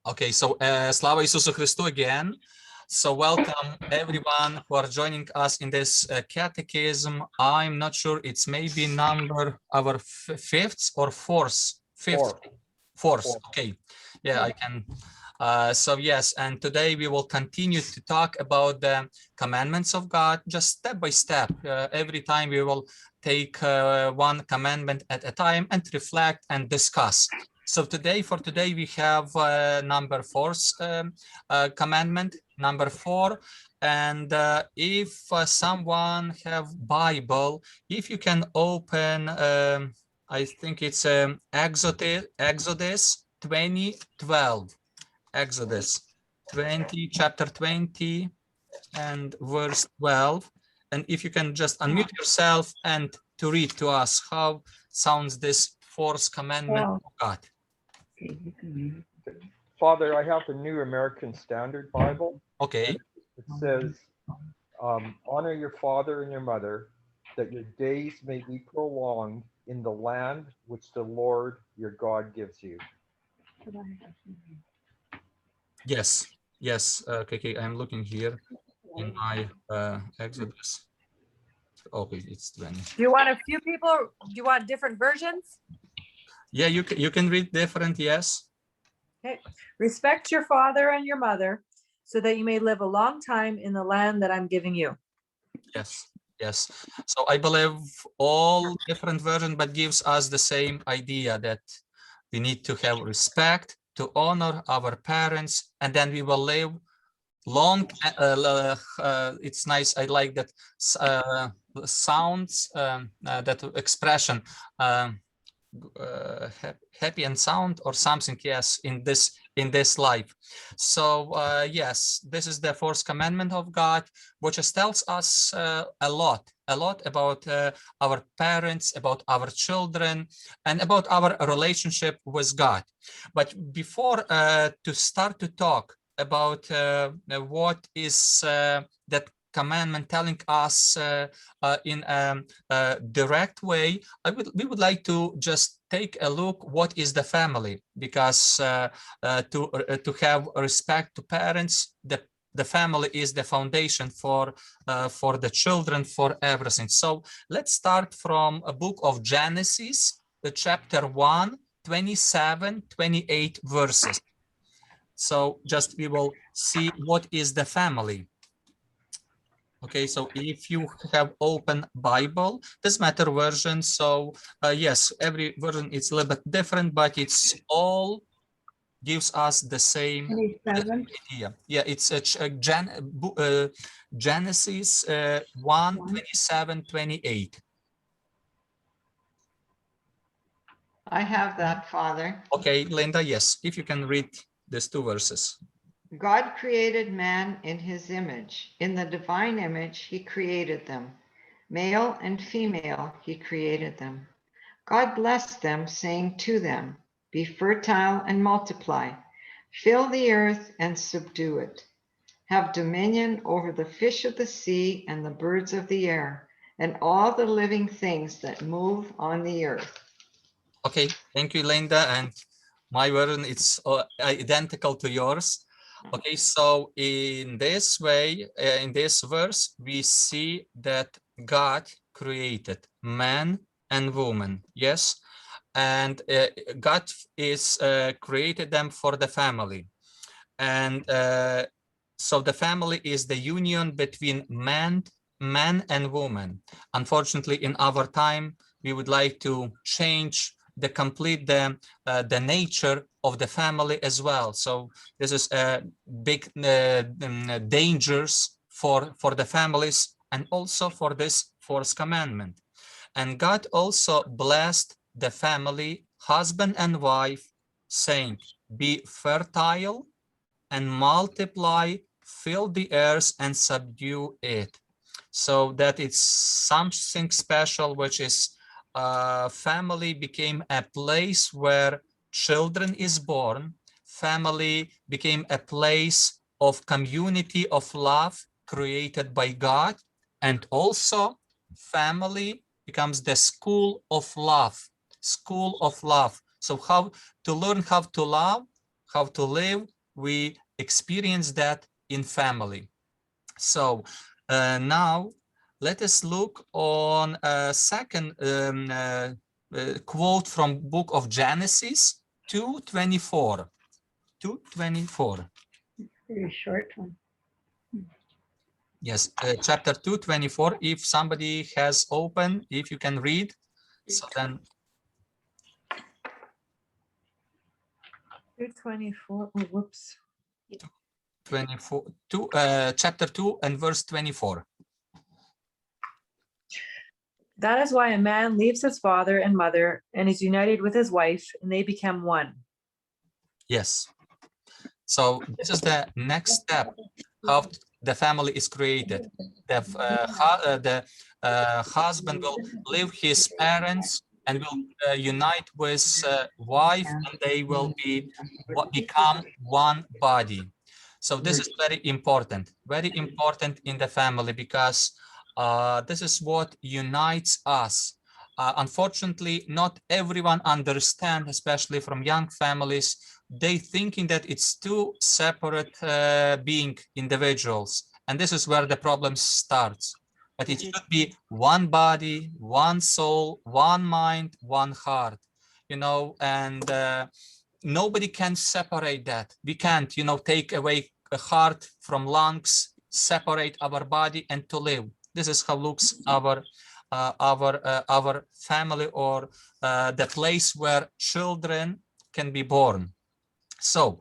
Okay, so Slava Isusu Christu again. So welcome everyone who are joining us in this catechism. I'm not sure, it's maybe number our fifth or fourth. Fourth. Okay, yeah, I can. So yes, and today we will continue to talk about the commandments of God, just step by step. Every time we will take one commandment at a time and reflect and discuss. So for today, we have number four commandment, number 4. And if someone have Bible, if you can open, I think it's Exodus 20:12. Exodus 20, chapter 20 and verse 12. And if you can just unmute yourself and to read to us how sounds this fourth commandment of God. Father, I have the New American Standard Bible. Okay. It says, honor your father and your mother, that your days may be prolonged in the land which the Lord your God gives you. Yes. Okay, I'm looking here in my Exodus. Okay, it's 20. Do you want a few people? Do you want different versions? Yeah, you can read different, yes. Okay. Respect your father and your mother so that you may live a long time in the land that I'm giving you. Yes. So I believe all different versions, but gives us the same idea that we need to have respect, to honor our parents, and then we will live long. It's nice. I like that sounds, that expression, happy and sound or something. Yes, in this life. So yes, this is the fourth commandment of God, which tells us a lot about our parents, about our children, and about our relationship with God. But before to start to talk about what is that commandment telling us in a direct way, we would like to just take a look what is the family, because to have respect to parents, the family is the foundation for the children, for everything. So let's start from a book of Genesis, the chapter 1, 27, 28 verses. So just we will see what is the family. Okay, so if you have open Bible, doesn't matter version. So yes, every version is a little bit different, but it's all gives us the same idea. Yeah, it's Genesis 1, 27, 28. I have that, Father. Okay, Linda, yes, if you can read these two verses. God created man in his image. In the divine image, he created them. Male and female, he created them. God blessed them, saying to them, be fertile and multiply. Fill the earth and subdue it. Have dominion over the fish of the sea and the birds of the air, and all the living things that move on the earth. Okay, thank you, Linda. And my version is identical to yours. Okay, so in this way, in this verse, we see that God created man and woman, yes? And God is created them for the family. And so the family is the union between man and woman. Unfortunately, in our time, we would like to change the nature of the family as well. So this is a big dangers for the families and also for this fourth commandment. And God also blessed the family, husband and wife, saying, be fertile and multiply, fill the earth and subdue it. So that it's something special, which is family became a place where children is born. Family became a place of community of love created by God. And also family becomes the school of love. So how to learn how to love, how to live, we experience that in family. So now let us look on a second quote from book of Genesis 2:24. 2:24. Very short one. Yes, chapter 2:24. If somebody has open, if you can read, so then 2:24. Oh, whoops. 24, chapter 2 and verse 24. That is why a man leaves his father and mother and is united with his wife, and they become one. Yes. So this is the next step, how the family is created. The husband will leave his parents and will unite with wife, and they will become one body. So this is very important in the family, because this is what unites us. Unfortunately, not everyone understands, especially from young families. They thinking that it's two separate being individuals, and this is where the problem starts. But it should be one body, one soul, one mind, one heart, you know, and nobody can separate that. We can't, you know, take away a heart from lungs, separate our body and to live. This is how looks our family, or the place where children can be born. So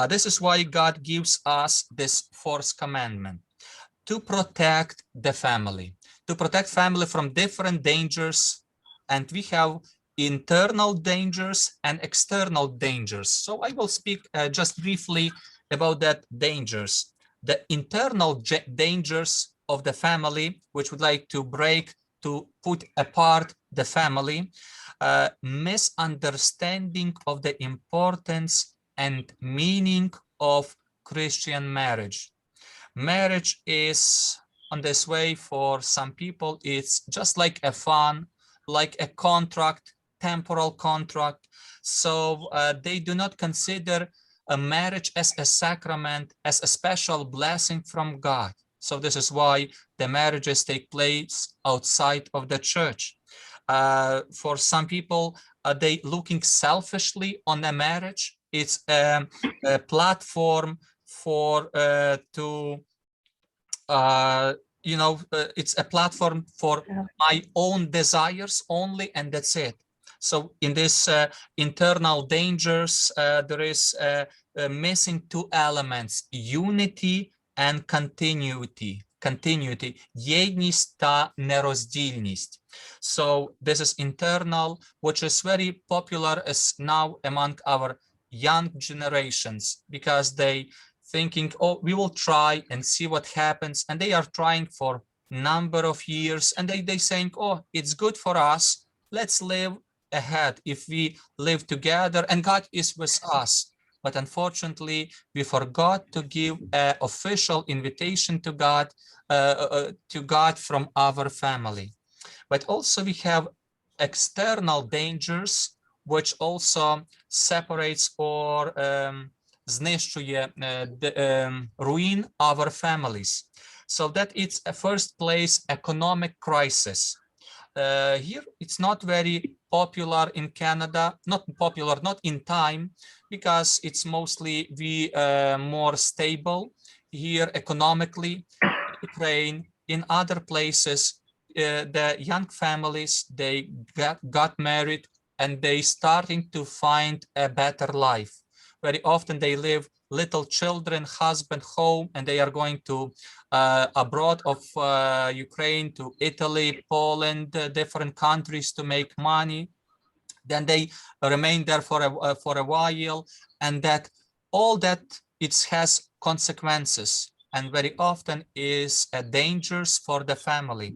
this is why God gives us this fourth commandment, to protect the family, from different dangers. And we have internal dangers and external dangers. So I will speak just briefly about that dangers. The internal dangers of the family, which would like to break, to put apart the family, misunderstanding of the importance and meaning of Christian marriage. Marriage is on this way for some people. It's just like a fun, like a contract, temporal contract. So they do not consider a marriage as a sacrament, as a special blessing from God. So this is why the marriages take place outside of the church. For some people, they looking selfishly on a marriage. It's a platform for it's a platform for my own desires only, and that's it. So in this internal dangers, there is missing two elements: unity and continuity. Єдність та нероздільність. So this is internal, which is very popular as now among our young generations, because they thinking, oh, we will try and see what happens, and they are trying for number of years, and they saying, oh, it's good for us, let's live ahead if we live together and God is with us. But unfortunately, we forgot to give an official invitation to God from our family. But also we have external dangers, which also separates or знищує, ruin our families. So that it's a first place economic crisis. Here it's not very popular in Canada, not in time, because it's mostly more stable here economically. Ukraine, in other places, the young families, they got married and they starting to find a better life. Very often they live little children, husband home, and they are going to abroad of Ukraine, to Italy, Poland, different countries to make money. Then they remain there for a while, and that all that it has consequences, and very often is dangers for the family,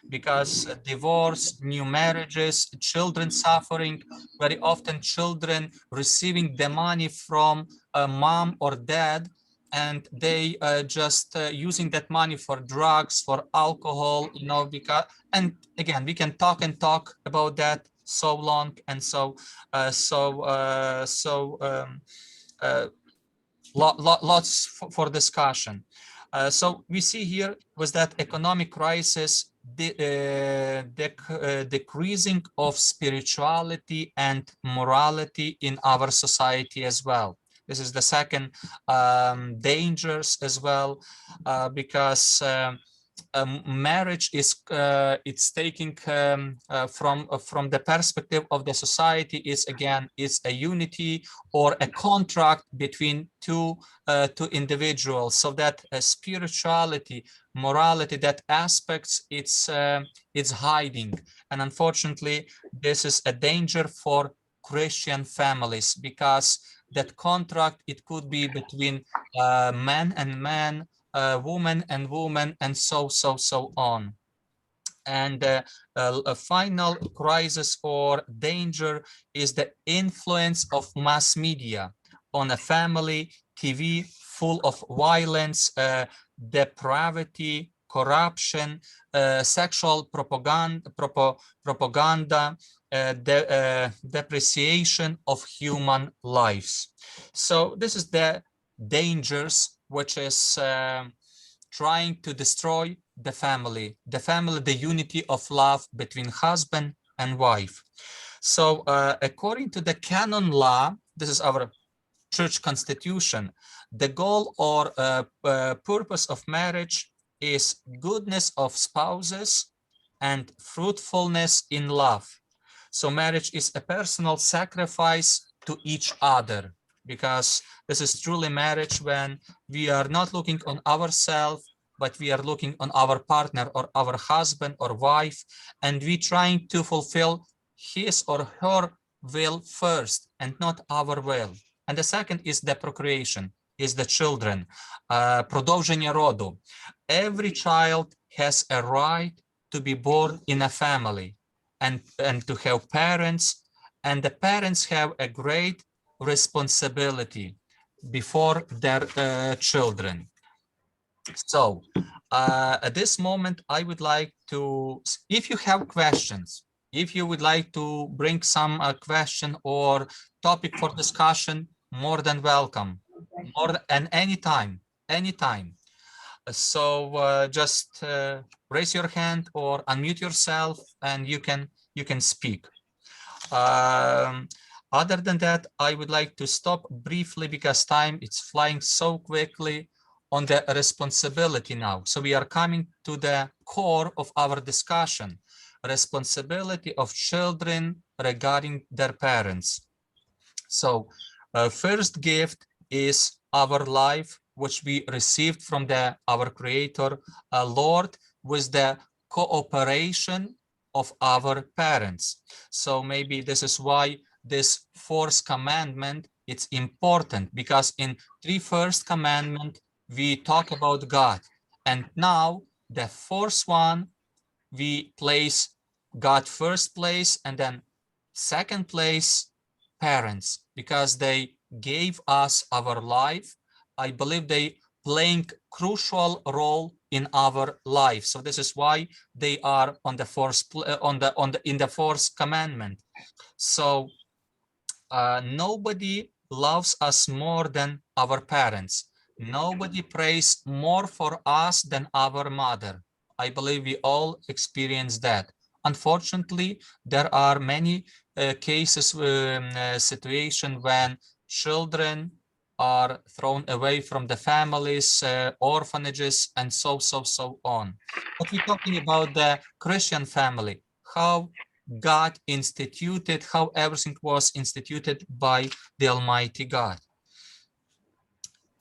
because divorce, new marriages, children suffering, very often children receiving the money from a mom or dad, and they just using that money for drugs, for alcohol, you know, because, and again, we can talk about that so long, and lots for discussion. So we see here was that economic crisis, decreasing of spirituality and morality in our society as well. This is the second dangers as well, because marriage is it's taking from the perspective of the society is again is a unity or a contract between two individuals, so that spirituality, morality, that aspects it's hiding, and unfortunately this is a danger for Christian families, because that contract, it could be between man and man, woman and woman, and so on. And a final crisis or danger is the influence of mass media on a family. TV full of violence, depravity, corruption, sexual propaganda, depreciation of human lives. So this is the dangers which is trying to destroy the family, the unity of love between husband and wife. So according to the canon law, this is our church constitution, the goal or purpose of marriage is goodness of spouses and fruitfulness in love. So marriage is a personal sacrifice to each other, because this is truly marriage when we are not looking on ourselves, but we are looking on our partner or our husband or wife, and we trying to fulfill his or her will first and not our will. And the second is the procreation, is the children, продовження роду. Every child has a right to be born in a family and to have parents, and the parents have a great responsibility before their children. So at this moment, I would like to, if you have questions, if you would like to bring some question or topic for discussion, more than welcome, and anytime. So just raise your hand or unmute yourself, and you can speak. Other than that, I would like to stop briefly because time is flying so quickly on the responsibility now. So we are coming to the core of our discussion, responsibility of children regarding their parents. So first gift is our life, which we received from our Creator, Lord, with the cooperation of our parents. So maybe this is why this fourth commandment, it's important, because in three first commandment, we talk about God. And now the fourth one, we place God first place, and then second place, parents, because they gave us our life. I believe they playing crucial role in our life. So this is why they are on the first in the fourth commandment. So nobody loves us more than our parents. Nobody prays more for us than our mother. I believe we all experience that. Unfortunately, there are many cases, situation when children are thrown away from the families, orphanages, and so on. But we're talking about the Christian family, how God instituted, how everything was instituted by the Almighty God.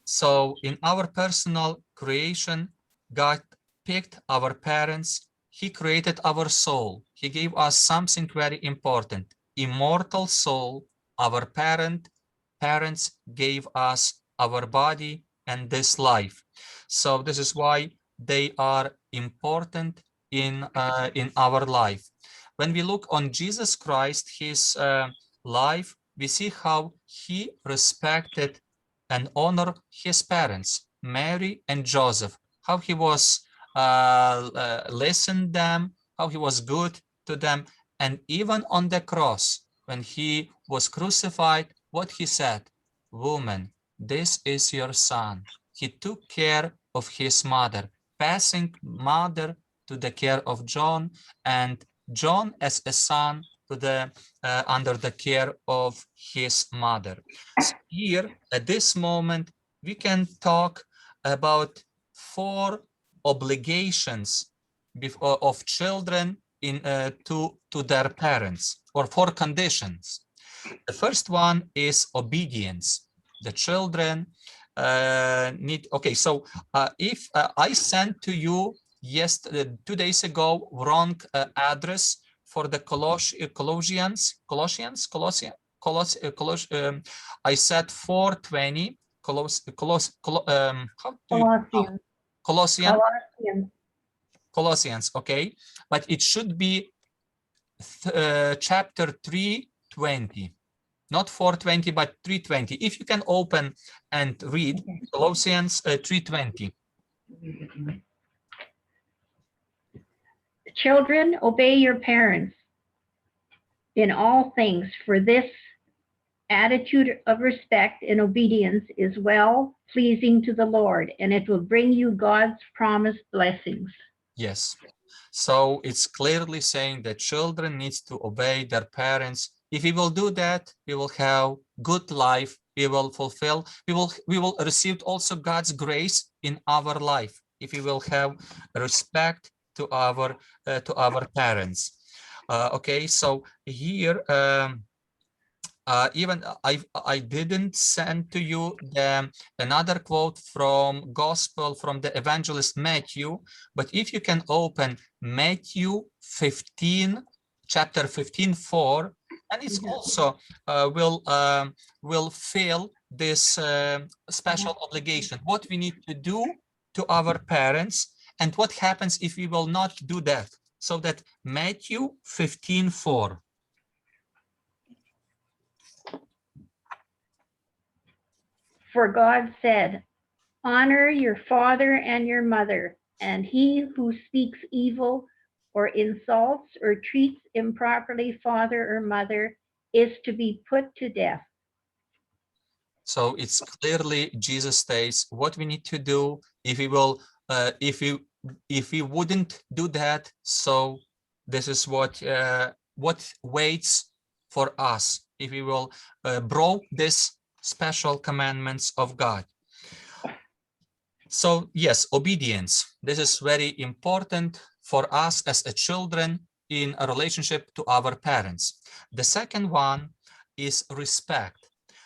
So in our personal creation, God picked our parents. He created our soul. He gave us something very important, immortal soul. Our parents gave us our body and this life. So this is why they are important in our life. When we look on Jesus Christ, his life, we see how he respected and honored his parents, Mary and Joseph, how he was listened them, how he was good to them, and even on the cross, when he was crucified, what he said, woman, this is your son. He took care of his mother, passing mother to the care of John, and John as a son to the under the care of his mother. So here at this moment we can talk about 4 obligations of children in to their parents, or 4 conditions. The first one is obedience. The children need, okay, so if I sent to you 2 days ago wrong address for the Colossians, I said 420 Colossians. Colossians. Colossians, okay, but it should be chapter 320, not 420 but 320. If you can open and read Colossians 320. Children, obey your parents in all things, for this attitude of respect and obedience is well pleasing to the Lord, and it will bring you God's promised blessings. Yes, so it's clearly saying that children needs to obey their parents. If we will do that, we will have good life, we will fulfill, we will receive also God's grace in our life if we will have respect to our parents. Okay, so here even I didn't send to you another quote from Gospel from the evangelist Matthew, but if you can open Matthew 15, chapter 15:4, and it's also will fill this special obligation, what we need to do to our parents and what happens if we will not do that. So that Matthew 15:4. For God said, honor your father and your mother, and he who speaks evil or insults or treats improperly father or mother is to be put to death. So it's clearly Jesus states what we need to do if we will, if we wouldn't do that. So this is what waits for us if we will broke this special commandments of God. So yes, obedience. This is very important for us as a children in a relationship to our parents. The second one is respect.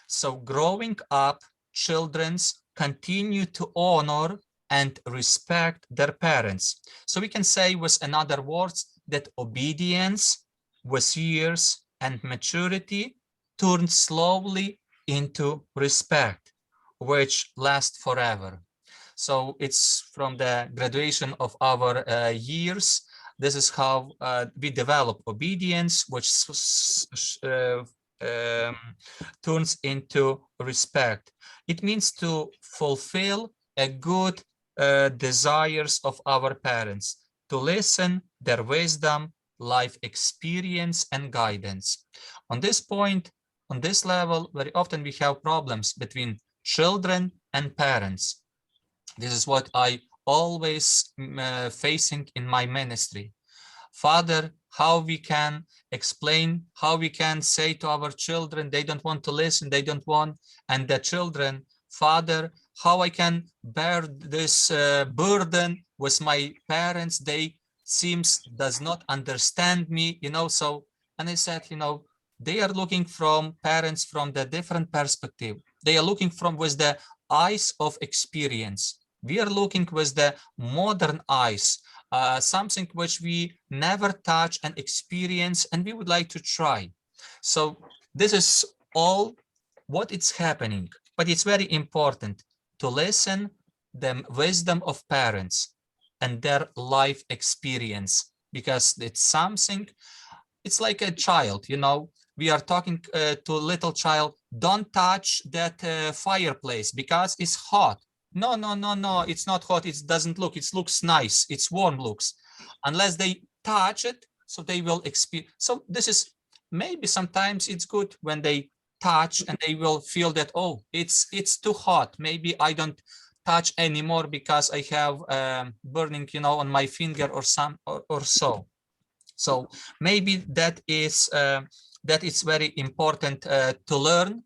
So growing up, children continue to honor and respect their parents. So we can say with another words that obedience with years and maturity turns slowly into respect, which lasts forever. So it's from the graduation of our years. This is how we develop obedience, which turns into respect. It means to fulfill a good desires of our parents, to listen their wisdom, life experience, and guidance. On this point, on this level, very often we have problems between children and parents. This is what I always facing in my ministry. Father, how we can explain, how we can say to our children, they don't want to listen, they don't want, and the children, Father, how I can bear this burden with my parents, they seems does not understand me, you know. So, and I said, you know, they are looking from parents from the different perspective. They are looking from with the eyes of experience. We are looking with the modern eyes, something which we never touch and experience, and we would like to try. So this is all what is happening, but it's very important to listen the wisdom of parents and their life experience, because it's something, it's like a child, you know, we are talking to a little child, don't touch that fireplace because it's hot. No, no, no, no, it's not hot. It doesn't look, it looks nice. It's warm looks. Unless they touch it, so they will experience. So this is, maybe sometimes it's good when they touch, and they will feel that, oh, it's too hot, maybe I don't touch anymore because I have burning, you know, on my finger or so. So maybe that is very important to learn,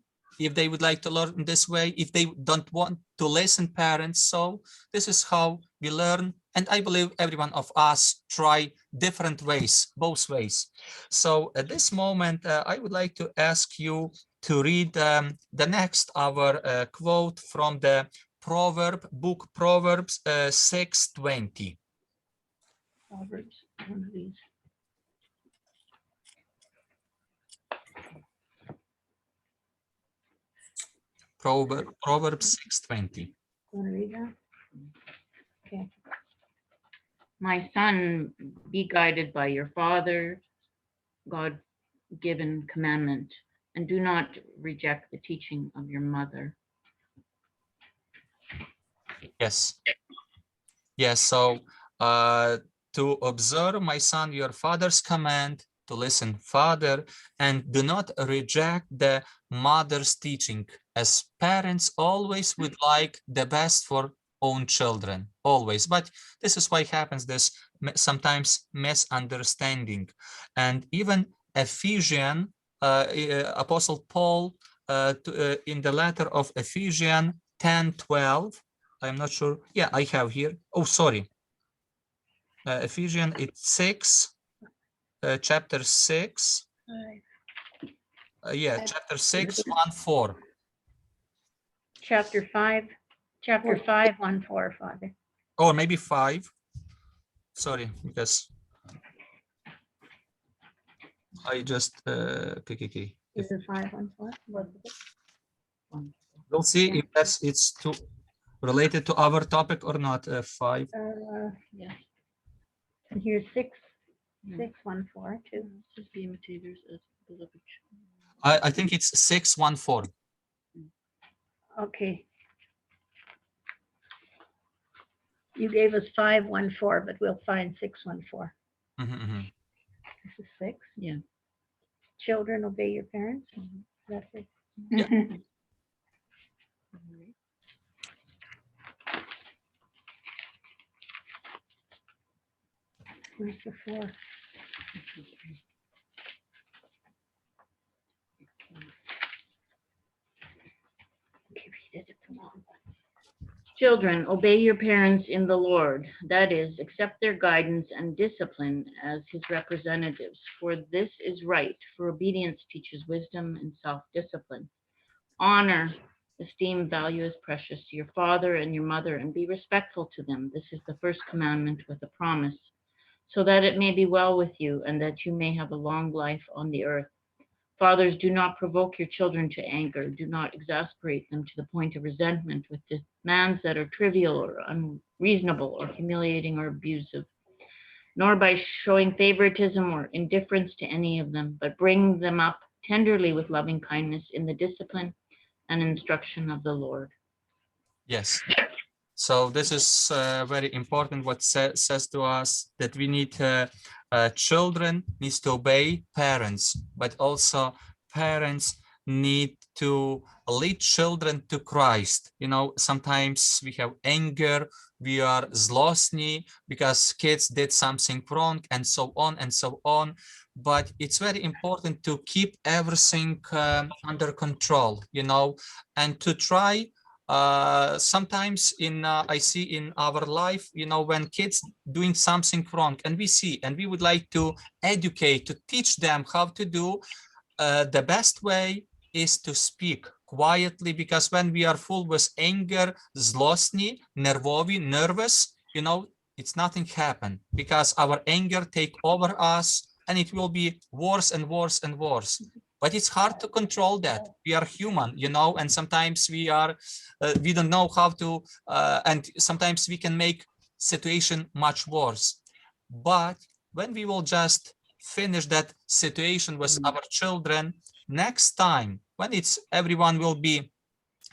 if they would like to learn in this way, if they don't want to listen, parents. So this is how we learn, and I believe every one of us try different ways, both ways. So at this moment, I would like to ask you to read the next our quote from the book Proverbs 6:20. Proverbs, one of these. Proverbs 6:20. Want to read that? Okay. My son, be guided by your father, God-given commandment, and do not reject the teaching of your mother. Yes. Yes. So to observe, my son, your father's command, to listen, father, and do not reject the mother's teaching, as parents always would like the best for own children, always. But this is why happens this sometimes misunderstanding. And even Ephesians, Apostle Paul, in the letter of Ephesians 10:12, I'm not sure. Yeah, I have here. Oh, sorry. Ephesians, it's 6, chapter 6. Yeah, chapter 6, 1:4. Chapter 5, 1:4, Father. Or maybe 5. Sorry, because I just PKK. Is it 5:1:4? What is it? We'll see if it's too related to our topic or not. 5. Yeah. And here's 6:1:4 too. Just be imitators as beloved. I think it's 6:1:4. Okay. You gave us 5:1:4, but we'll find 6:1:4. This is 6. Yeah. Children, obey your parents. That's it. Yeah. Where's the 4? Okay, read it. It's a long one. Children, obey your parents in the Lord. That is, accept their guidance and discipline as his representatives, for this is right, for obedience teaches wisdom and self-discipline. Honor, esteem, value as precious to your father and your mother, and be respectful to them. This is the first commandment with a promise, so that it may be well with you and that you may have a long life on the earth. Fathers, do not provoke your children to anger. Do not exasperate them to the point of resentment with demands that are trivial or unreasonable or humiliating or abusive, nor by showing favoritism or indifference to any of them, but bring them up tenderly with loving kindness in the discipline and instruction of the Lord. Yes. So this is very important what says to us that we need children needs to obey parents, but also parents need to lead children to Christ. You know, sometimes we have anger, we are zlostny because kids did something wrong, and so on and so on. But it's very important to keep everything under control, you know, and to try. Sometimes I see in our life, you know, when kids doing something wrong, and we see, and we would like to educate, to teach them how to do. The best way is to speak quietly, because when we are full with anger, zlostny, nervous, you know, it's nothing happen, because our anger take over us, and it will be worse and worse and worse. But it's hard to control that. We are human, you know, and sometimes we don't know how to, and sometimes we can make situation much worse. But when we will just finish that situation with our children, next time, when everyone will be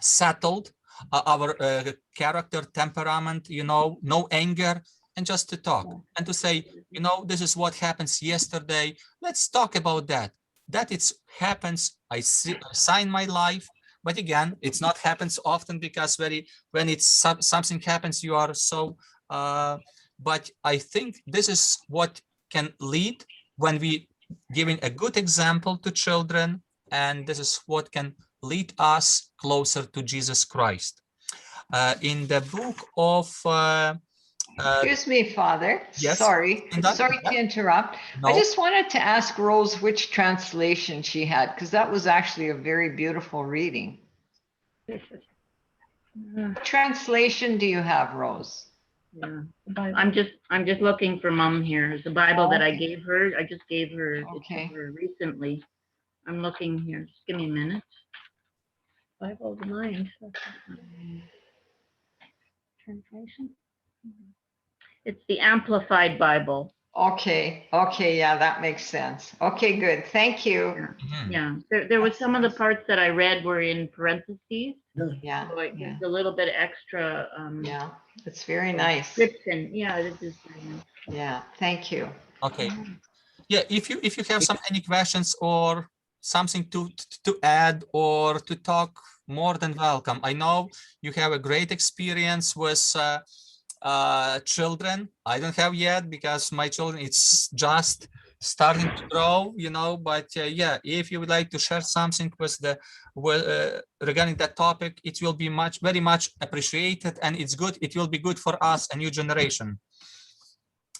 settled, our character, temperament, you know, no anger, and just to talk and to say, you know, this is what happens yesterday. Let's talk about that. that it happens. I sign my life, but again, it's not happens often, because when it's something happens, you are so. But I think this is what can lead when we giving a good example to children, and this is what can lead us closer to Jesus Christ. In the book of Excuse me, Father. yes, Sorry to interrupt. I no, just wanted to ask Rose which translation she had, because that was actually a very beautiful reading. This is, What translation do you have, Rose? yeah. I'm just looking for Mom here. It's the Bible that I gave her. I just gave her it to Okay. her recently. I'm looking here. Just give me a minute. Bible of mine. Translation. It's the Amplified Bible. Okay, yeah, that makes sense. Okay, good. Thank you. mhm. Yeah, there was some of the parts that I read were in parentheses. Yeah, So it yeah, gives a little bit extra yeah. It's very nice. description. Yeah, this is very nice. Yeah, thank you. Okay. Yeah, if you have any questions or something to add or to talk, more than welcome. I know you have a great experience with children. I don't have yet, because my children, it's just starting to grow, but yeah, if you would like to share something with regarding that topic, it will be very much appreciated, and it's good. It will be good for us, a new generation.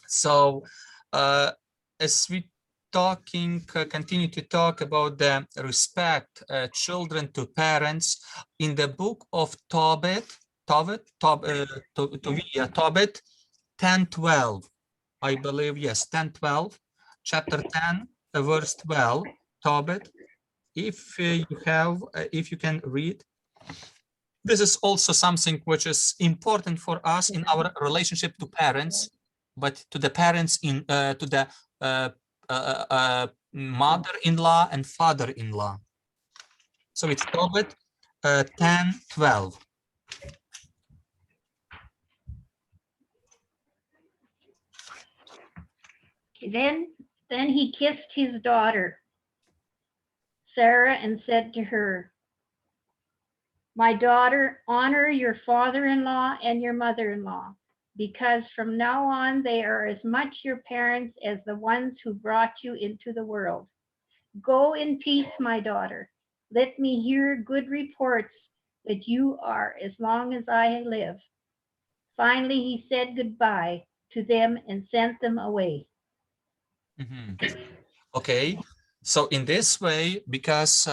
So as we continue to talk about the respect children to parents, in the book of Tobit 10:12, I believe, yes, 10:12, chapter 10, verse 12, Tobit, if if you can read. This is also something which is important for us in our relationship to parents, but to the parents to the mother-in-law and father-in-law. So it's Tobit 10:12. Then he kissed his daughter, Sarah, and said to her, "My daughter, honor your father-in-law and your mother-in-law, because from now on they are as much your parents as the ones who brought you into the world. Go in peace, my daughter. Let me hear good reports that you are as long as I live." Finally, he said goodbye to them and sent them away. Okay, so in this way, because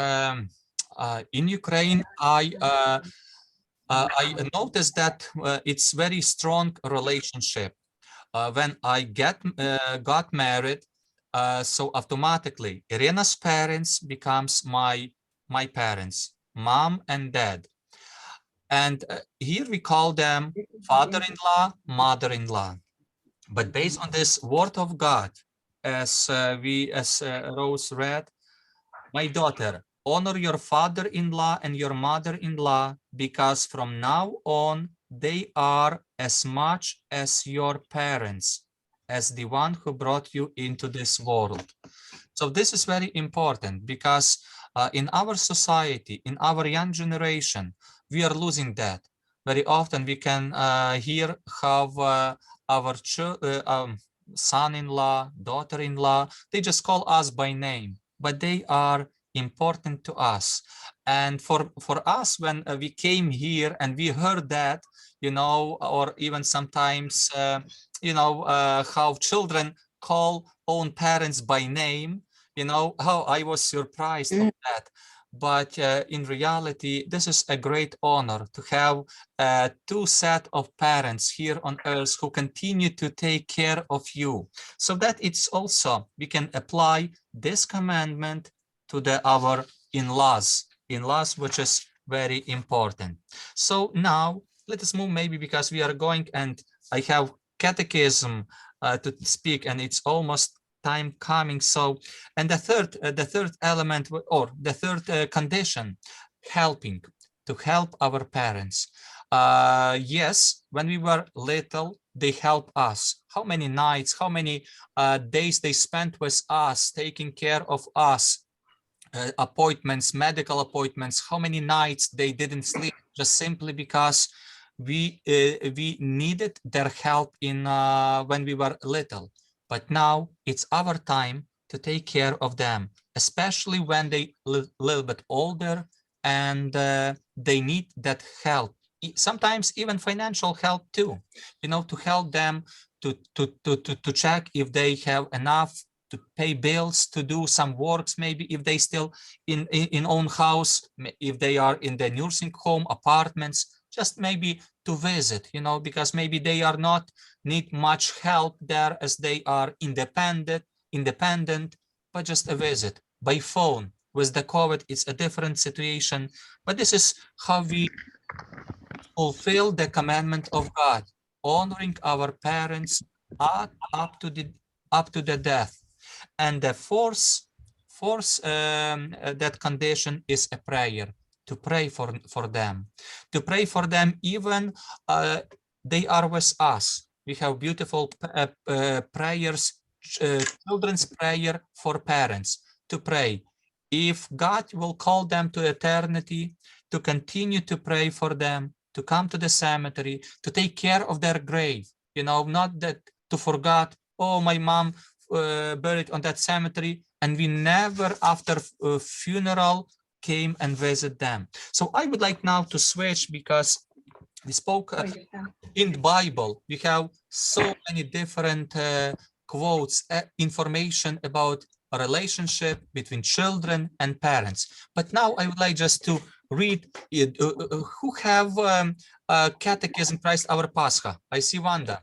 in Ukraine, I noticed that it's very strong relationship. When I got married, so automatically Irina's parents becomes my parents, mom and dad, and here we call them father-in-law, mother-in-law. But based on this word of God, as Rose read, my daughter, honor your father-in-law and your mother-in-law, because from now on they are as much as your parents, as the one who brought you into this world. So this is very important, because in our society, in our young generation, we are losing that. Very often we can hear how our son-in-law, daughter-in-law, they just call us by name, but they are important to us. And for us, when we came here and we heard that, or even sometimes, how children call own parents by name, how I was surprised of that. But in reality, this is a great honor to have two set of parents here on earth who continue to take care of you. So that it's also, we can apply this commandment to our in-laws, which is very important. So now let us move, maybe because we are going, and I have catechism to speak, and it's almost time coming. So, and the third element, or the third condition, to help our parents. Yes, when we were little, they help us. How many nights, how many days they spent with us, taking care of us. appointments, medical appointments, how many nights they didn't sleep just simply because we needed their help in when we were little. But now it's our time to take care of them, especially when they little bit older and they need that help. Sometimes even financial help too, you know, to help them to check if they have enough to pay bills, to do some works, maybe if they still in own house, if they are in the nursing home, apartments, just maybe to visit, you know, because maybe they are not need much help there as they are independent, but just a visit by phone. With the COVID, it's a different situation, but this is how we fulfill the commandment of God, honoring our parents up to the death. And the fourth that condition is a prayer, to pray for them, to pray for them even they are with us. We have beautiful prayers, children's prayer for parents, to pray. If God will call them to eternity, to continue to pray for them, to come to the cemetery, to take care of their grave, you know, not that to forget, oh, my mom buried on that cemetery, and we never after funeral came and visit them. So I would like now to switch, because we spoke in the Bible, we have so many different quotes, information about a relationship between children and parents. But now I would like just to read it, who have Catechism Christ Our Pascha. I see Wanda.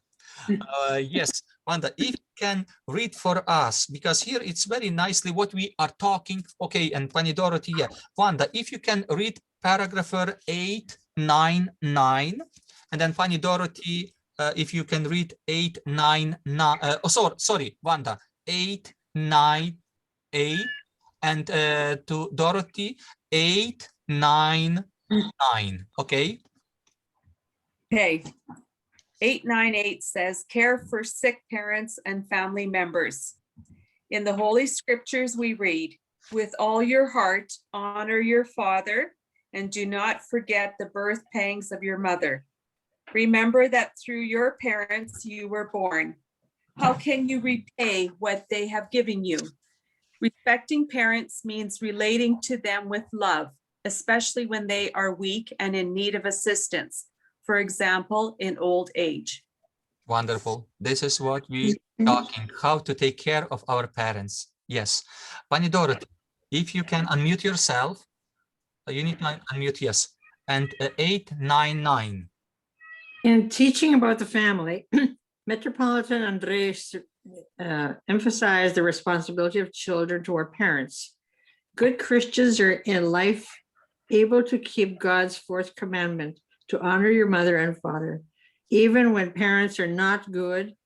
Yes, Wanda, if you can read for us, because here it's very nicely what we are talking. Okay, and Pani Dorothy, yeah. Wanda, if you can read paragraph 899, and then Pani Dorothy, if you can read 899, sorry, Wanda, 898, and to Dorothy, 899, okay? Okay. 898 says, care for sick parents and family members. In the Holy Scriptures we read, with all your heart, honor your father, and do not forget the birth pangs of your mother. Remember that through your parents you were born. How can you repay what they have given you? Respecting parents means relating to them with love, especially when they are weak and in need of assistance. For example, in old age. Wonderful. This is what we talking, how to take care of our parents. Yes. Pani Dorothy, if you can unmute yourself, you need to unmute, yes. And 899. In teaching about the family, Metropolitan Andres emphasized the responsibility of children toward parents. Good Christians are in life able to keep God's fourth commandment, to honor your mother and father, even when parents are not good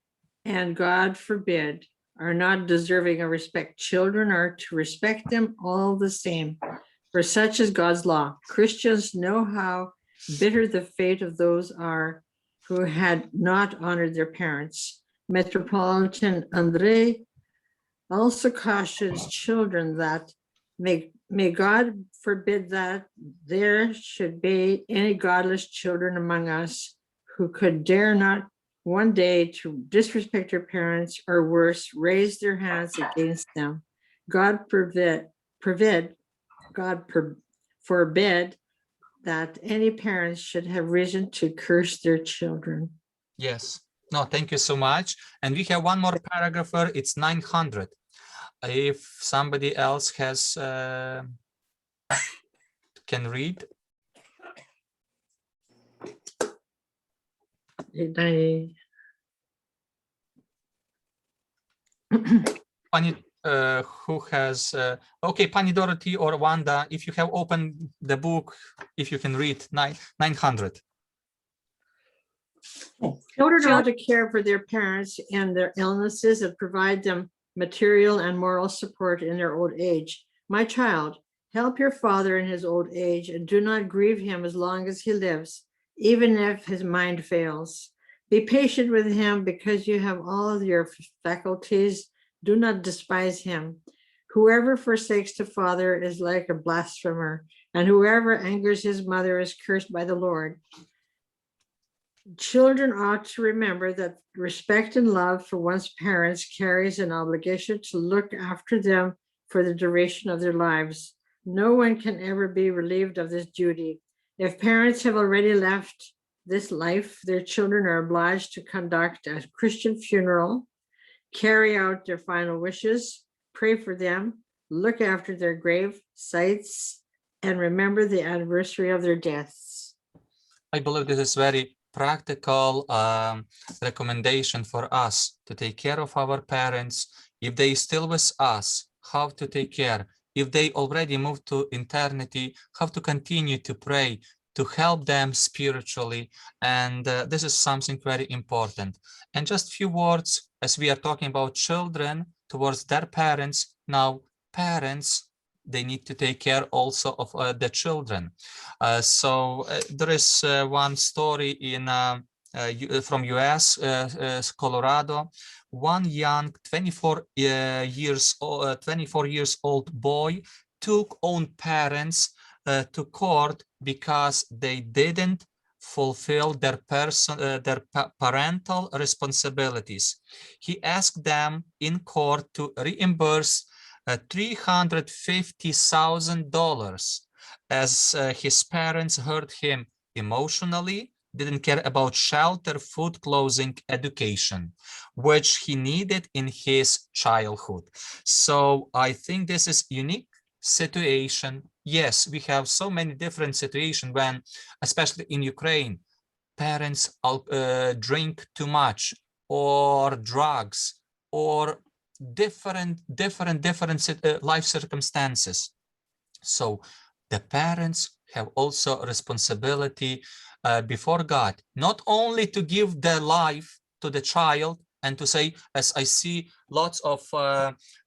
and, God forbid, are not deserving of respect. Children are to respect them all the same, for such is God's law. Christians know how bitter the fate of those are who had not honored their parents. Metropolitan Andre also cautions children that may God forbid that there should be any godless children among us who could dare not one day to disrespect their parents, or worse, raise their hands against them. God forbid that any parents should have reason to curse their children. Yes. No, thank you so much. And we have one more paragraph, it's 900. If somebody else has can read. Pani, who has okay, Pani Dorothy or Wanda, if you have opened the book, if you can read 900. Children ought to care for their parents and their illnesses and provide them material and moral support in their old age. My child, help your father in his old age and do not grieve him as long as he lives, even if his mind fails. Be patient with him because you have all of your faculties. Do not despise him Whoever forsakes the father is like a blasphemer, and whoever angers his mother is cursed by the Lord. Children ought to remember that respect and love for one's parents carries an obligation to look after them for the duration of their lives. No one can ever be relieved of this duty. If parents have already left this life, their children are obliged to conduct a Christian funeral, carry out their final wishes, pray for them, look after their grave sites, and remember the anniversary of their deaths. I believe this is very practical recommendation for us to take care of our parents. If they still with us, how to take care. If they already moved to eternity, how to continue to pray, to help them spiritually. And this is something very important. And just few words, as we are talking about children towards their parents. Now, parents, they need to take care also of the children. So there is one story in from US, Colorado. One young 24 years old boy took own parents to court because they didn't fulfill their parental responsibilities. He asked them in court to reimburse $350,000 as his parents hurt him emotionally, didn't care about shelter, food, clothing, education, which he needed in his childhood. So I think this is unique situation. Yes, we have so many different situations when, especially in Ukraine, parents drink too much, or drugs, or different life circumstances. So the parents have also a responsibility before God, not only to give their life to the child and to say, as I see lots of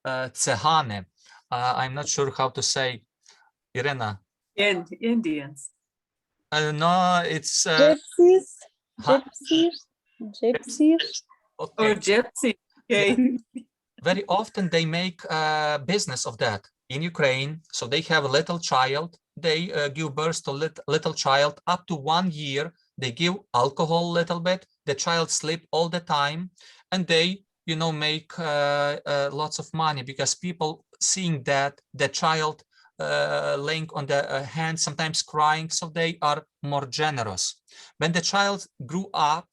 tsehane, I'm not sure how to say, Irena. Indians. No, it's Gypsies, huh? gypsies. Okay. Oh, gypsy. Okay. Yeah. Very often they make a business of that in Ukraine. So they have a little child, they give birth to little child up to 1 year. They give alcohol a little bit, the child sleep all the time, and they, you know, make lots of money because people seeing that the child laying on the hand, sometimes crying, so they are more generous. When the child grew up,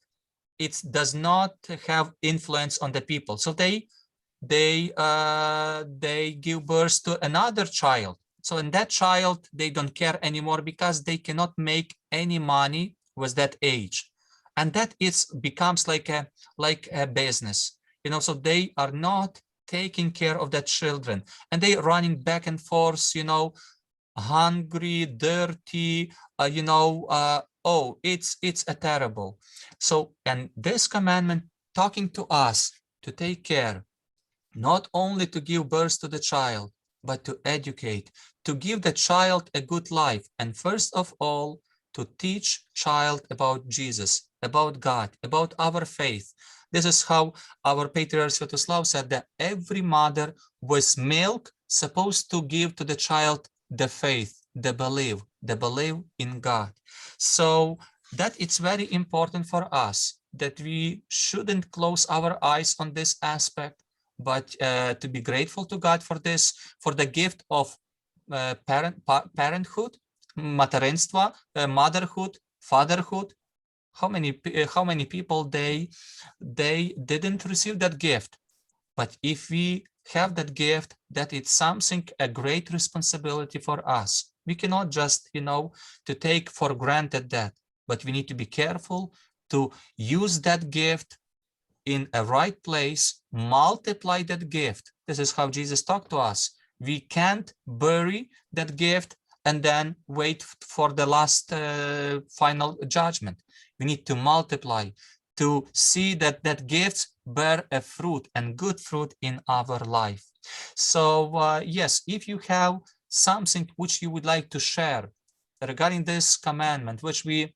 it does not have influence on the people, so they give birth to another child. So in that child, they don't care anymore because they cannot make any money with that age. And that becomes like a business, you know, so they are not taking care of the children, and they running back and forth, you know, hungry, dirty, you know, oh, it's a terrible. So, and this commandment talking to us to take care, not only to give birth to the child, but to educate, to give the child a good life, and first of all, to teach child about Jesus, about God, about our faith. This is how our Patriarch Sviatoslav said that every mother with milk supposed to give to the child the faith, the belief in God. So that it's very important for us that we shouldn't close our eyes on this aspect, but to be grateful to God for this, for the gift of parenthood, materinstva, motherhood, fatherhood. How many people they didn't receive that gift? But if we have that gift, that it's something, a great responsibility for us. We cannot just, you know, to take for granted that, but we need to be careful to use that gift in a right place, multiply that gift. This is how Jesus talked to us. We can't bury that gift and then wait for the last final judgment. We need to multiply, to see that gifts bear a fruit, and good fruit in our life. So yes, if you have something which you would like to share regarding this commandment, which we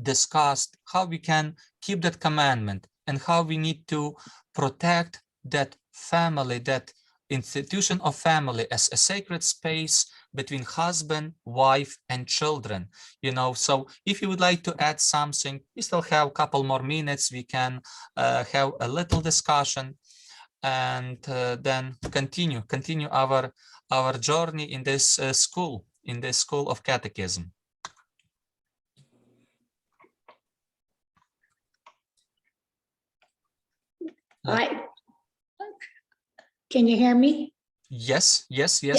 discussed, how we can keep that commandment and how we need to protect that family, that institution of family as a sacred space between husband, wife, and children. You know, so if you would like to add something, we still have a couple more minutes. We can have a little discussion, and then continue our journey in this school of catechism. Can you hear me? Yes. Yeah.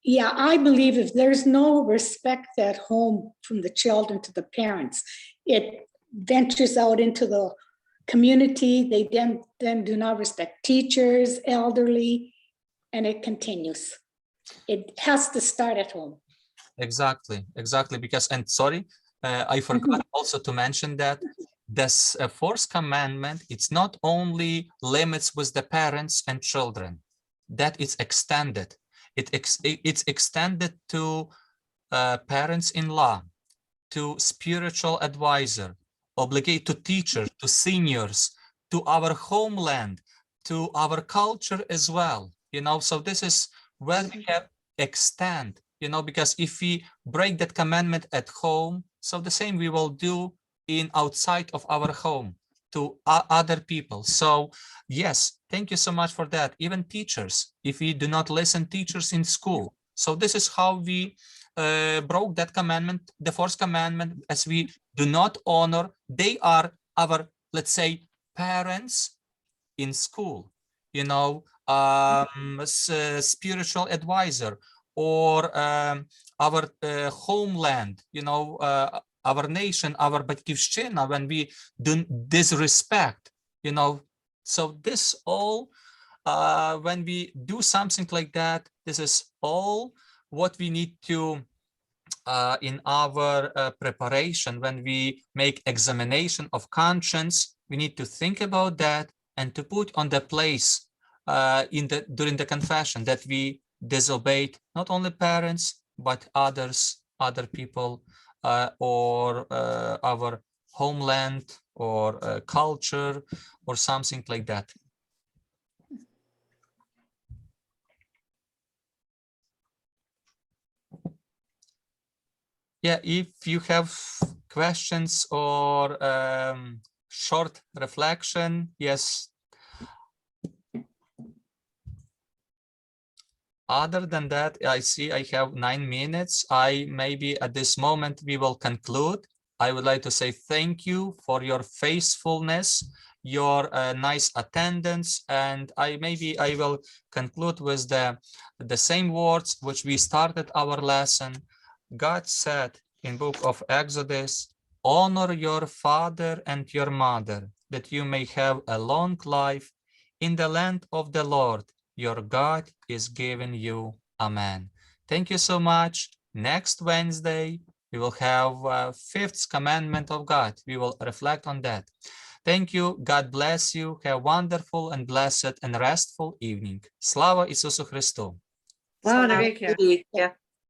Yeah, I believe if there's no respect at home from the children to the parents, it ventures out into the community. They then do not respect teachers, elderly, and it continues. It has to start at home. Exactly, because, and sorry, I forgot also to mention that this fourth commandment, it's not only limits with the parents and children, that it's extended. It's extended to parents-in-law, to spiritual advisor, obligate to teachers, to seniors, to our homeland, to our culture as well. You know, so this is where we can extend, you know, because if we break that commandment at home, so the same we will do in outside of our home to other people. So yes, thank you so much for that. Even teachers, if we do not listen, teachers in school. So this is how we broke that commandment, the fourth commandment, as we do not honor. They are our, let's say, parents in school, you know, spiritual advisor, or our homeland, you know, our nation, our Batkivshchina, when we do disrespect, you know. So this all, when we do something like that, this is all what we need to in our preparation. When we make examination of conscience, we need to think about that and to put on the place during the confession that we disobeyed not only parents but other people, or our homeland, or culture, or something like that. Yeah, if you have questions or short reflection, yes. Other than that, I see I have 9 minutes. Maybe at this moment we will conclude. I would like to say thank you for your faithfulness, your nice attendance, and I will conclude with the same words which we started our lesson. God said in book of Exodus, honor your father and your mother, that you may have a long life in the land of the Lord your God is giving you. Amen. Thank you so much. Next Wednesday, we will have fifth commandment of God. We will reflect on that. Thank you. God bless you. Have a wonderful and blessed and restful evening. Slava Isusu Christu. Wow,